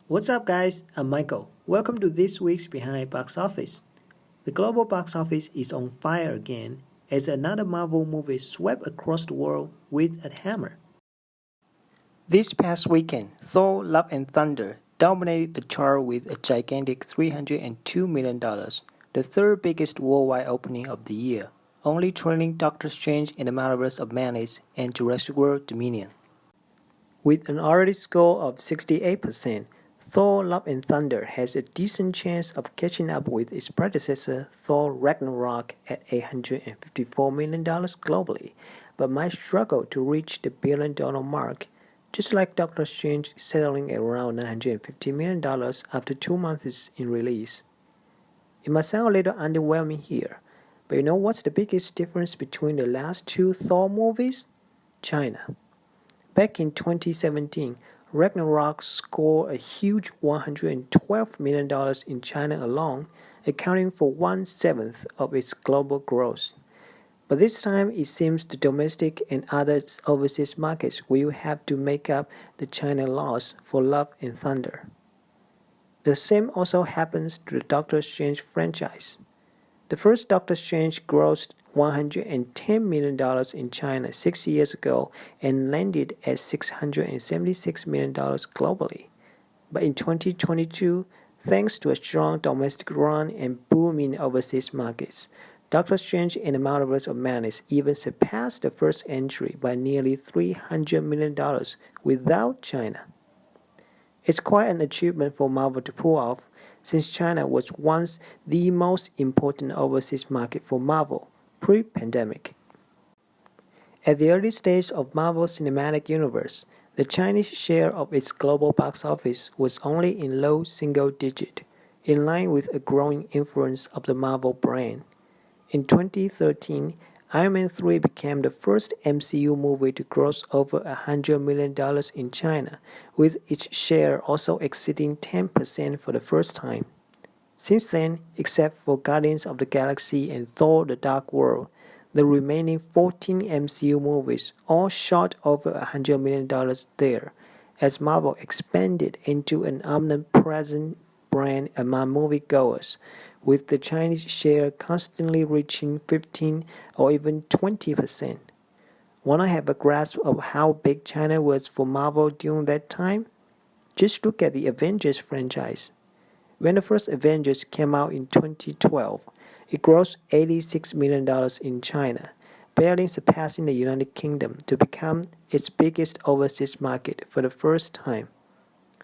What's up, guys? I'm Michael. Welcome to this week's Behind Box Office. The global box office is on fire again as another Marvel movie swept across the world with a hammer. This past weekend, Thor: Love and Thunder dominated the chart with a gigantic $302 million, the third biggest worldwide opening of the year, only trailing Doctor Strange in the Multiverse of Madness and Jurassic World Dominion. With an already score of 68%, Thor: Love and Thunder has a decent chance of catching up with its predecessor Thor Ragnarok at $854 million globally, but might struggle to reach the billion-dollar mark, just like Doctor Strange settling at around $950 million after 2 months in release. It might sound a little underwhelming here, but you know what's the biggest difference between the last two Thor movies? China. Back in 2017, Ragnarok scored a huge $112 million in China alone, accounting for 1/7 of its global gross. But this time it seems the domestic and other overseas markets will have to make up the China loss for Love and Thunder. The same also happens to the Doctor Strange franchise. The first Doctor Strange grossed $110 million in China 6 years ago and landed at $676 million globally. But in 2022, thanks to a strong domestic run and booming overseas markets, Doctor Strange in the Multiverse of Madness even surpassed the first entry by nearly $300 million without China. It's quite an achievement for Marvel to pull off, since China was once the most important overseas market for Marvel pre-pandemic. At the early stage of Marvel's cinematic universe, the Chinese share of its global box office was only in low single digit, in line with a growing influence of the Marvel brand. In 2013, Iron Man 3 became the first MCU movie to gross over $100 million in China, with its share also exceeding 10% for the first time. Since then, except for Guardians of the Galaxy and Thor: The Dark World, the remaining 14 MCU movies all shot over $100 million there, as Marvel expanded into an omnipresent brand among moviegoers, with the Chinese share constantly reaching 15 or even 20%. Want to have a grasp of how big China was for Marvel during that time? Just look at the Avengers franchise. When the first Avengers came out in 2012, it grossed $86 million in China, barely surpassing the United Kingdom to become its biggest overseas market for the first time.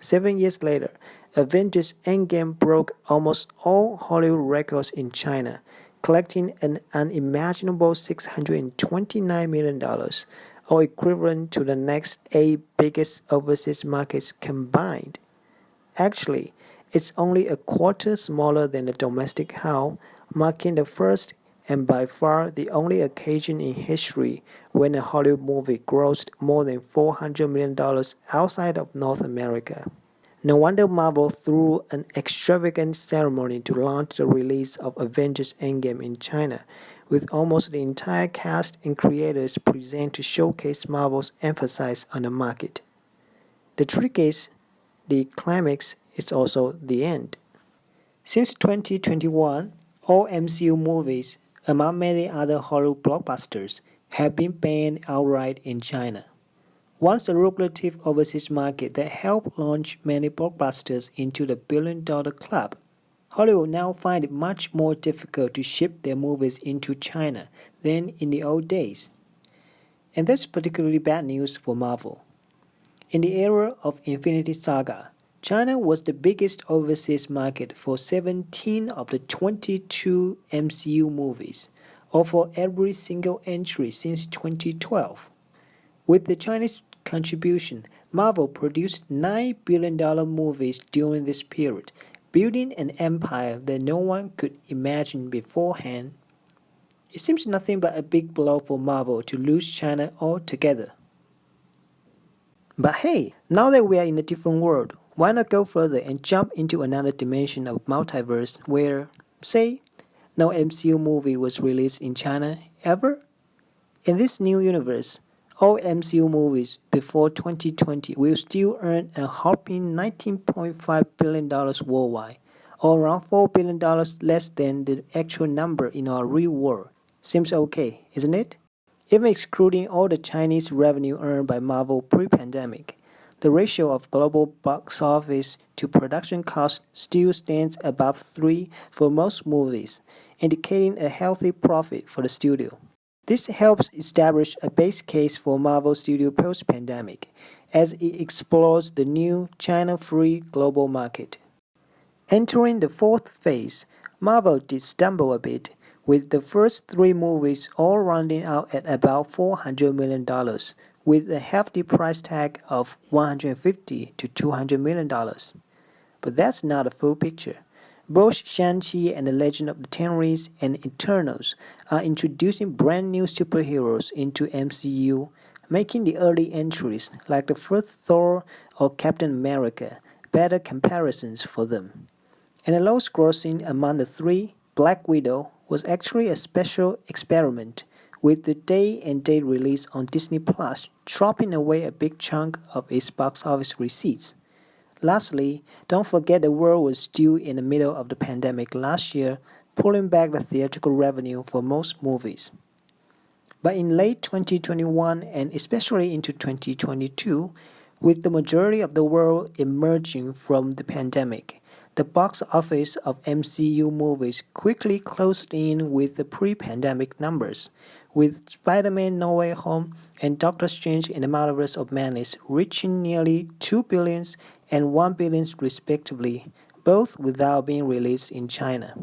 7 years later, Avengers Endgame broke almost all Hollywood records in China, collecting an unimaginable $629 million, or equivalent to the next 8 biggest overseas markets combined. Actually, it's only a quarter smaller than the domestic haul, marking the first and by far the only occasion in history when a Hollywood movie grossed more than $400 million outside of North America. No wonder Marvel threw an extravagant ceremony to launch the release of Avengers Endgame in China, with almost the entire cast and creators present to showcase Marvel's emphasis on the market. The trick is, the climax is also the end. Since 2021, all MCU movies, among many other Hollywood blockbusters, have been banned outright in China. Once a lucrative overseas market that helped launch many blockbusters into the billion-dollar club, Hollywood now finds it much more difficult to ship their movies into China than in the old days. And that's particularly bad news for Marvel. In the era of Infinity Saga, China was the biggest overseas market for 17 of the 22 MCU movies, or for every single entry since 2012. With the Chinese contribution, Marvel produced $9 billion movies during this period, building an empire that no one could imagine beforehand. It seems nothing but a big blow for Marvel to lose China altogether. But hey, now that we are in a different world, why not go further and jump into another dimension of multiverse where, say, no MCU movie was released in China ever? In this new universe, All MCU movies before 2020 will still earn a whopping $19.5 billion worldwide, or around $4 billion less than the actual number in our real world. Seems okay, isn't it? Even excluding all the Chinese revenue earned by Marvel pre-pandemic, the ratio of global box office to production cost still stands above 3 for most movies, indicating a healthy profit for the studio. This helps establish a base case for Marvel Studio post-pandemic, as it explores the new China-free global market. Entering the fourth phase, Marvel did stumble a bit, with the first three movies all rounding out at about $400 million, with a hefty price tag of $150 to $200 million. But that's not a full picture. Both Shang-Chi and the Legend of the Ten Rings and Eternals are introducing brand new superheroes into MCU, making the early entries like the first Thor or Captain America better comparisons for them. And the lowest grossing among the three, Black Widow, was actually a special experiment, with the day and date release on Disney Plus chopping away a big chunk of its box office receipts. Lastly, don't forget the world was still in the middle of the pandemic last year, pulling back the theatrical revenue for most movies. But in late 2021 and especially into 2022, with the majority of the world emerging from the pandemic, the box office of MCU movies quickly closed in with the pre-pandemic numbers, with Spider-Man No Way Home and Doctor Strange in the Multiverse of Madness reaching nearly $2 billion and $1 billion respectively, both without being released in China.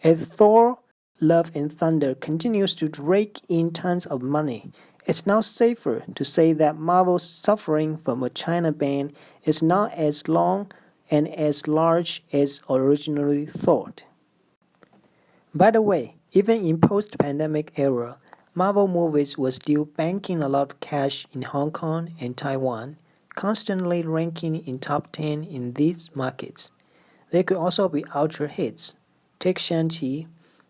As Thor, Love and Thunder continues to rake in tons of money, it's now safer to say that Marvel's suffering from a China ban is not as long and as large as originally thought. By the way, even in post-pandemic era, Marvel movies were still banking a lot of cash in Hong Kong and Taiwan, constantly ranking in top 10 in these markets. They could also be ultra hits. Take Shang-Chi.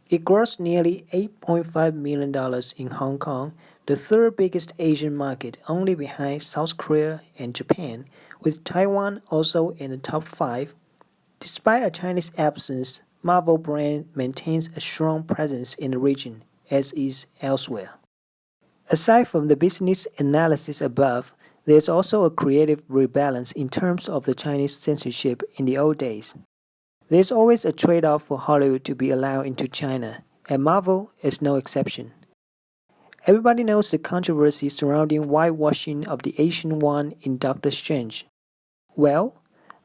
It grossed nearly $8.5 million in Hong Kong, the third biggest Asian market, only behind South Korea and Japan, with Taiwan also in the top 5. Despite a Chinese absence, Marvel brand maintains a strong presence in the region, as is elsewhere. Aside from the business analysis above, there's also a creative rebalance in terms of the Chinese censorship in the old days. There's always a trade-off for Hollywood to be allowed into China, and Marvel is no exception. Everybody knows the controversy surrounding whitewashing of the Asian one in Doctor Strange. Well,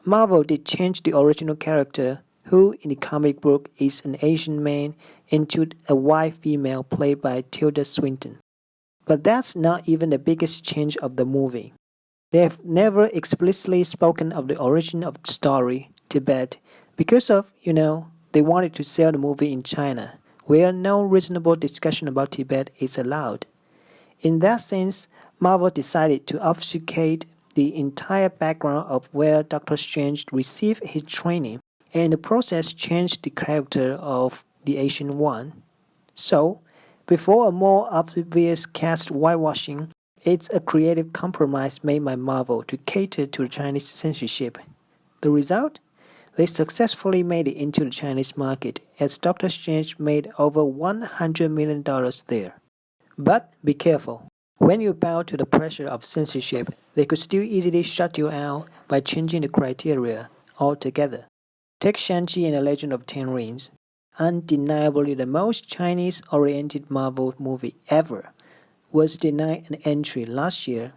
Marvel did change the original character, who in the comic book is an Asian man, into a white female played by Tilda Swinton. But that's not even the biggest change of the movie. They have never explicitly spoken of the origin of the story, Tibet, because of, they wanted to sell the movie in China, where no reasonable discussion about Tibet is allowed. In that sense, Marvel decided to obfuscate the entire background of where Doctor Strange received his training, and in the process changed the character of the Asian one. So, before a more obvious cast whitewashing, it's a creative compromise made by Marvel to cater to the Chinese censorship. The result? They successfully made it into the Chinese market, as Doctor Strange made over $100 million there. But be careful. When you bow to the pressure of censorship, they could still easily shut you out by changing the criteria altogether. Take Shang-Chi and the Legend of Ten Rings. Undeniably the most Chinese-oriented Marvel movie ever, was denied an entry last year.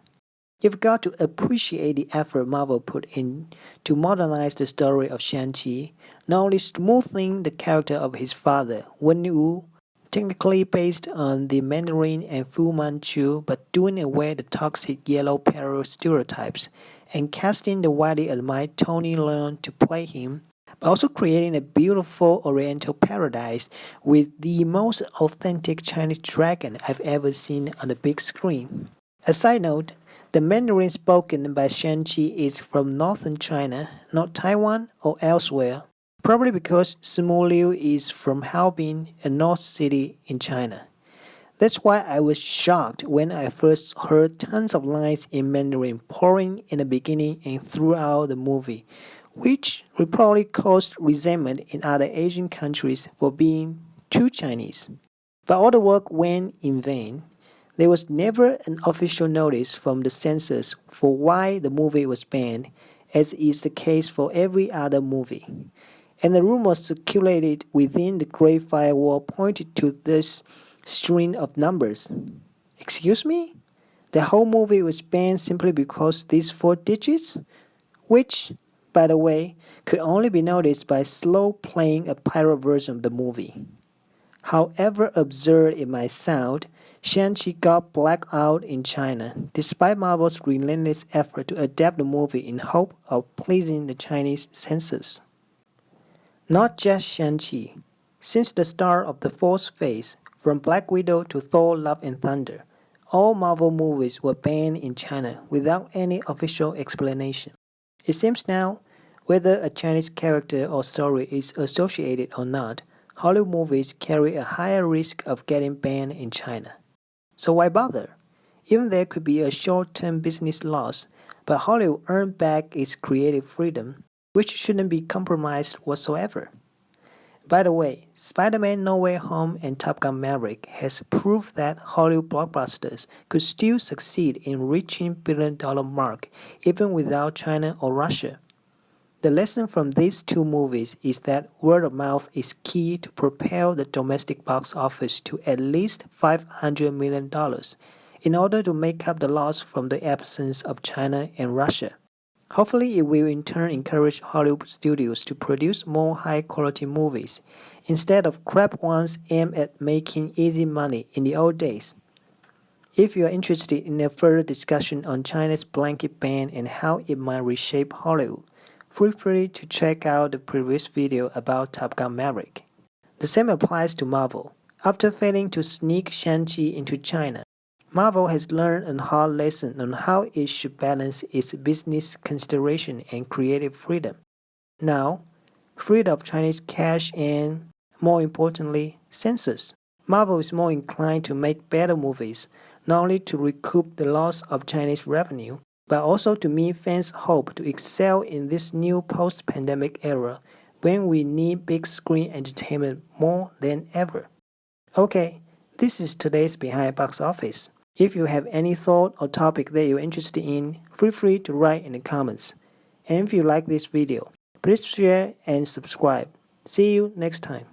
You've got to appreciate the effort Marvel put in to modernize the story of Shang-Chi, not only smoothing the character of his father, Wen Wu, technically based on the Mandarin and Fu Manchu, but doing away the toxic yellow peril stereotypes, and casting the widely admired Tony Leung to play him, but also creating a beautiful Oriental paradise with the most authentic Chinese dragon I've ever seen on the big screen. A side note, the Mandarin spoken by Shang-Chi is from northern China, not Taiwan or elsewhere, probably because Simu Liu is from Harbin, a north city in China. That's why I was shocked when I first heard tons of lines in Mandarin pouring in the beginning and throughout the movie, which will probably caused resentment in other Asian countries for being too Chinese. But all the work went in vain. There was never an official notice from the censors for why the movie was banned, as is the case for every other movie. And the rumors circulated within the Great Firewall pointed to this string of numbers. Excuse me? The whole movie was banned simply because these four digits? Which, by the way, could only be noticed by slow playing a pirate version of the movie. However absurd it might sound, Shang-Chi got blacked out in China, despite Marvel's relentless effort to adapt the movie in hope of pleasing the Chinese censors. Not just Shang-Chi. Since the start of the fourth phase, from Black Widow to Thor Love and Thunder, all Marvel movies were banned in China without any official explanation. It seems now, whether a Chinese character or story is associated or not, Hollywood movies carry a higher risk of getting banned in China. So why bother? Even there could be a short-term business loss, but Hollywood earned back its creative freedom, which shouldn't be compromised whatsoever. By the way, Spider-Man No Way Home and Top Gun Maverick has proved that Hollywood blockbusters could still succeed in reaching billion-dollar mark even without China or Russia. The lesson from these two movies is that word of mouth is key to propel the domestic box office to at least $500 million in order to make up the loss from the absence of China and Russia. Hopefully, it will in turn encourage Hollywood studios to produce more high-quality movies, instead of crap ones aimed at making easy money in the old days. If you are interested in a further discussion on China's blanket ban and how it might reshape Hollywood, feel free to check out the previous video about Top Gun Maverick. The same applies to Marvel. After failing to sneak Shang-Chi into China, Marvel has learned a hard lesson on how it should balance its business consideration and creative freedom. Now, freed of Chinese cash and, more importantly, censors, Marvel is more inclined to make better movies, not only to recoup the loss of Chinese revenue, but also to meet fans' hope to excel in this new post-pandemic era when we need big screen entertainment more than ever. Okay, this is today's Behind Box Office. If you have any thought or topic that you're interested in, feel free to write in the comments. And if you like this video, please share and subscribe. See you next time.